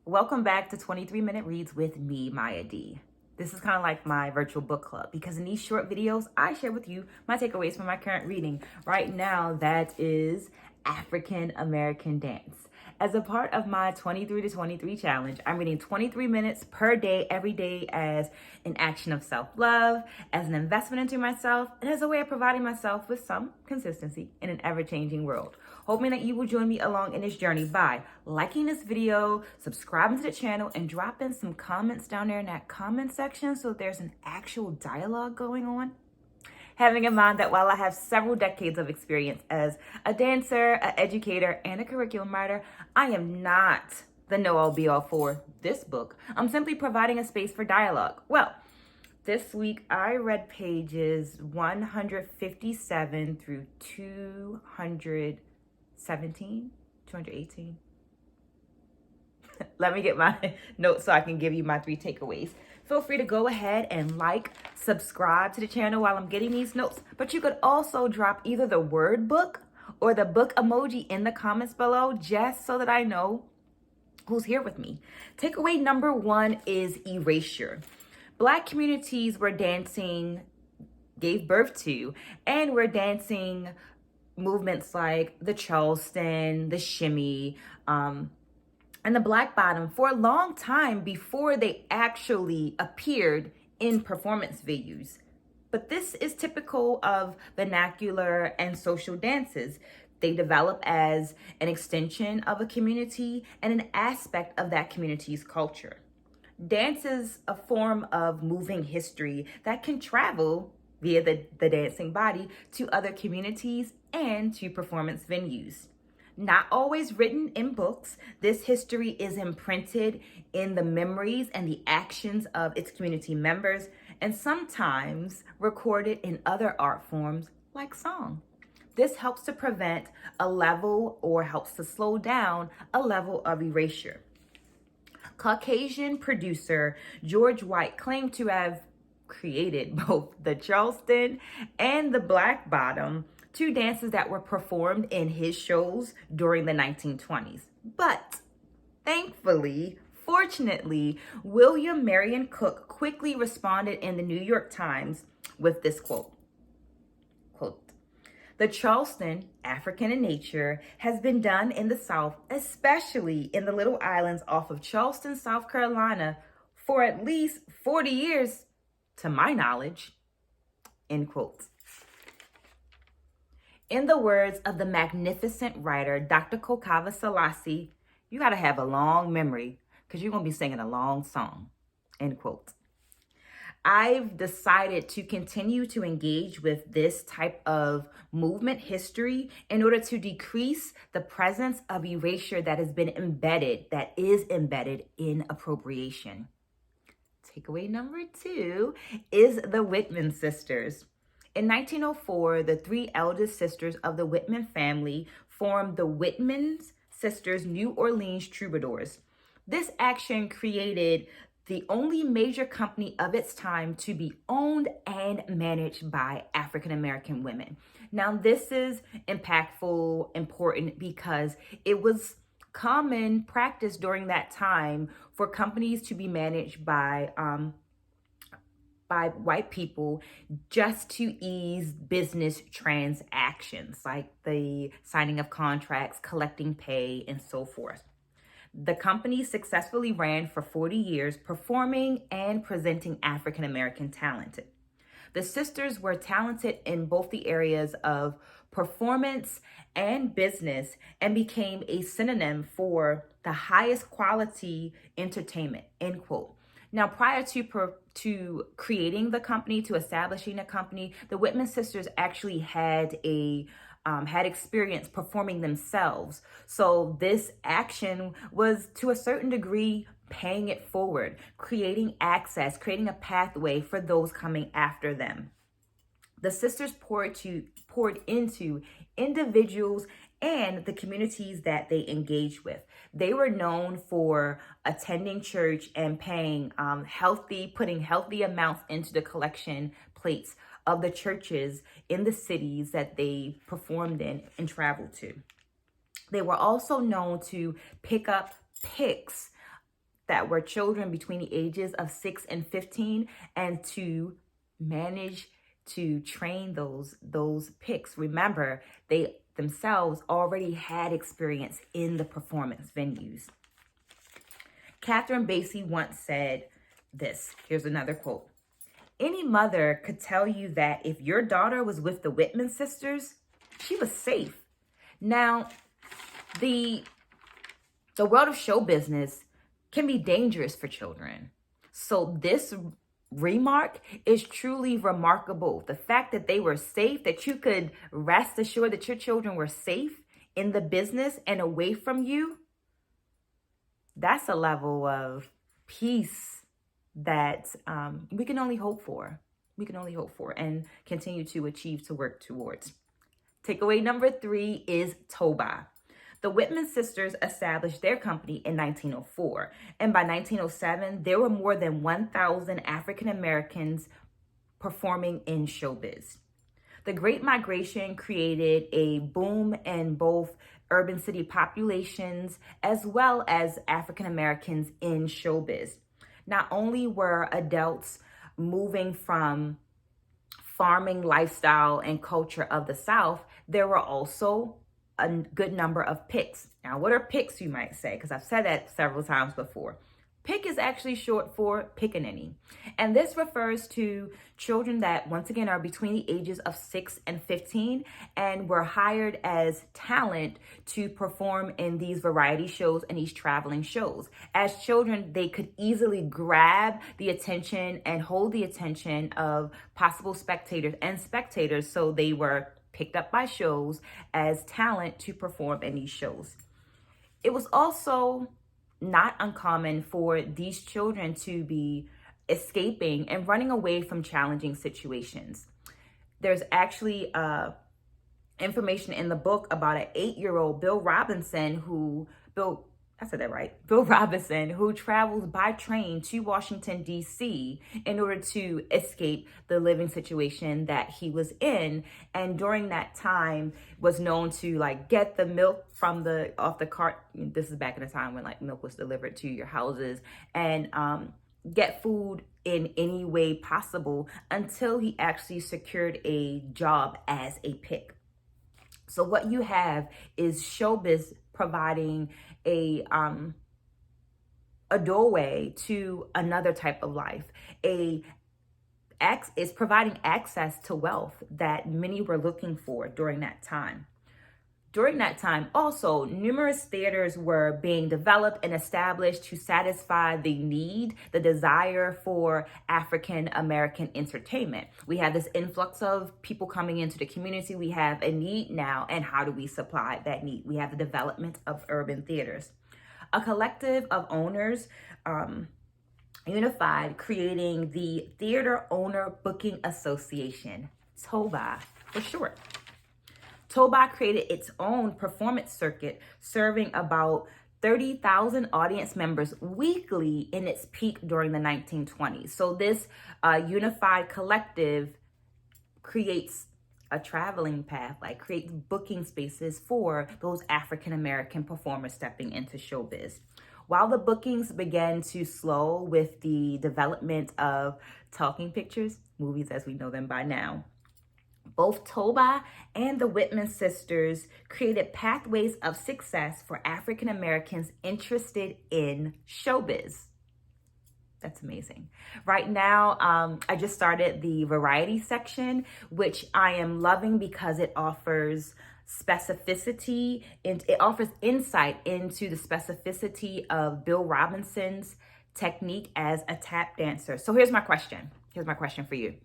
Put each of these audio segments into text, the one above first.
Welcome back to 23 Minute Reads with me, Maya D. This is kind of like my virtual book club because in these short videos, I share with you my takeaways from my current reading. Right now, that is African American Dance. As a part of my 23 to 23 challenge, I'm reading 23 minutes per day, every day, as an action of self-love, as an investment into myself, and as a way of providing myself with some consistency in an ever-changing world. Hoping that you will join me along in this journey by liking this video, subscribing to the channel, and dropping some comments down there in that comment section so there's an actual dialogue going on. Having in mind that while I have several decades of experience as a dancer, an educator, and a curriculum writer, I am not the know-all be-all for this book. I'm simply providing a space for dialogue. Well, this week I read pages 157 through 218. Let me get my notes so I can give you my 3 takeaways. Feel free to go ahead and subscribe to the channel while I'm getting these notes. But you could also drop either the word book or the book emoji in the comments below just so that I know who's here with me. Takeaway number 1 is Erasure. Black communities were dancing, gave birth to, and were dancing movements like the Charleston, the shimmy, and the black bottom for a long time before they actually appeared in performance venues. But this is typical of vernacular and social dances. They develop as an extension of a community and an aspect of that community's culture. Dance is a form of moving history that can travel via the dancing body to other communities and to performance venues. Not always written in books, this history is imprinted in the memories and the actions of its community members, and sometimes recorded in other art forms like song. This helps to prevent a level or helps to slow down a level of erasure. Caucasian producer George White claimed to have created both the Charleston and the Black Bottom, 2 dances that were performed in his shows during the 1920s. But thankfully, fortunately, William Marion Cook quickly responded in the New York Times with this quote, "The Charleston, African in nature, has been done in the South, especially in the little islands off of Charleston, South Carolina, for at least 40 years, to my knowledge," end quote. In the words of the magnificent writer, Dr. Kokava Selassie, you got to have a long memory because you're going to be singing a long song, end quote. I've decided to continue to engage with this type of movement history in order to decrease the presence of erasure that is embedded in appropriation. Takeaway number 2 is the Whitman Sisters. In 1904, the 3 eldest sisters of the Whitman family formed the Whitman Sisters New Orleans Troubadours. This action created the only major company of its time to be owned and managed by African American women. Now, this is impactful, important, because it was common practice during that time for companies to be managed by white people just to ease business transactions like the signing of contracts, collecting pay, and so forth. The company successfully ran for 40 years, performing and presenting African American talent. The sisters were talented in both the areas of performance and business and became a synonym for the highest quality entertainment, end quote. Now, prior to creating the company, to establishing a company, the Whitman sisters actually had experience performing themselves. So this action was, to a certain degree, paying it forward, creating access, creating a pathway for those coming after them. The sisters poured into individuals and the communities that they engaged with. They were known for attending church and putting healthy amounts into the collection plates of the churches in the cities that they performed in and traveled to. They were also known to pick up picks that were children between the ages of 6 and 15, and to manage to train those picks. Remember, they themselves already had experience in the performance venues. Catherine Basie once said this. Here's another quote. Any mother could tell you that if your daughter was with the Whitman sisters, she was safe. Now, the world of show business can be dangerous for children. So this remark is truly remarkable. The fact that they were safe, that you could rest assured that your children were safe in the business and away from you, that's a level of peace that we can only hope for. We can only hope for and continue to achieve, to work towards. Takeaway number 3 is TOBA. The Whitman sisters established their company in 1904, and by 1907, there were more than 1,000 African Americans performing in showbiz. The Great Migration created a boom in both urban city populations as well as African Americans in showbiz. Not only were adults moving from farming lifestyle and culture of the South, there were also a good number of picks. Now, what are picks, you might say? Because I've said that several times before. Pick is actually short for pickaninny. And this refers to children that, once again, are between the ages of 6 and 15 and were hired as talent to perform in these variety shows and these traveling shows. As children, they could easily grab the attention and hold the attention of possible spectators, so they were picked up by shows as talent to perform in these shows. It was also not uncommon for these children to be escaping and running away from challenging situations. There's actually information in the book about an 8-year-old Bill Robinson who travels by train to Washington, D.C. in order to escape the living situation that he was in. And during that time was known to get the milk from off the cart. This is back in the time when milk was delivered to your houses, and get food in any way possible until he actually secured a job as a pick. So what you have is showbiz providing a doorway to another type of life. Is providing access to wealth that many were looking for during that time. During that time, also, numerous theaters were being developed and established to satisfy the desire for African American entertainment. We have this influx of people coming into the community. We have a need now, and how do we supply that need? We have the development of urban theaters. A collective of owners unified, creating the Theater Owner Booking Association, TOBA for short. TOBA created its own performance circuit, serving about 30,000 audience members weekly in its peak during the 1920s. So this unified collective creates a traveling path, creates booking spaces for those African American performers stepping into showbiz. While the bookings began to slow with the development of talking pictures, movies as we know them by now, both TOBA and the Whitman sisters created pathways of success for African Americans interested in showbiz. That's amazing. Right now, I just started the variety section, which I am loving because it offers specificity and it offers insight into the specificity of Bill Robinson's technique as a tap dancer. So here's my question. Here's my question for you.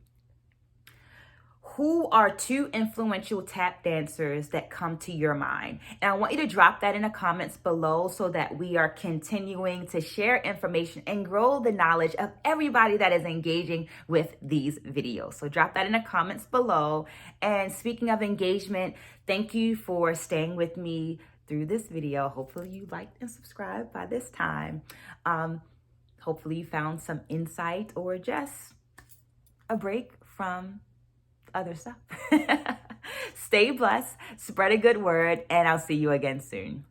Who are 2 influential tap dancers that come to your mind? And I want you to drop that in the comments below so that we are continuing to share information and grow the knowledge of everybody that is engaging with these videos. So drop that in the comments below. And speaking of engagement, thank you for staying with me through this video. Hopefully you liked and subscribed by this time. Hopefully you found some insight or just a break from other stuff. Stay blessed, spread a good word, and I'll see you again soon.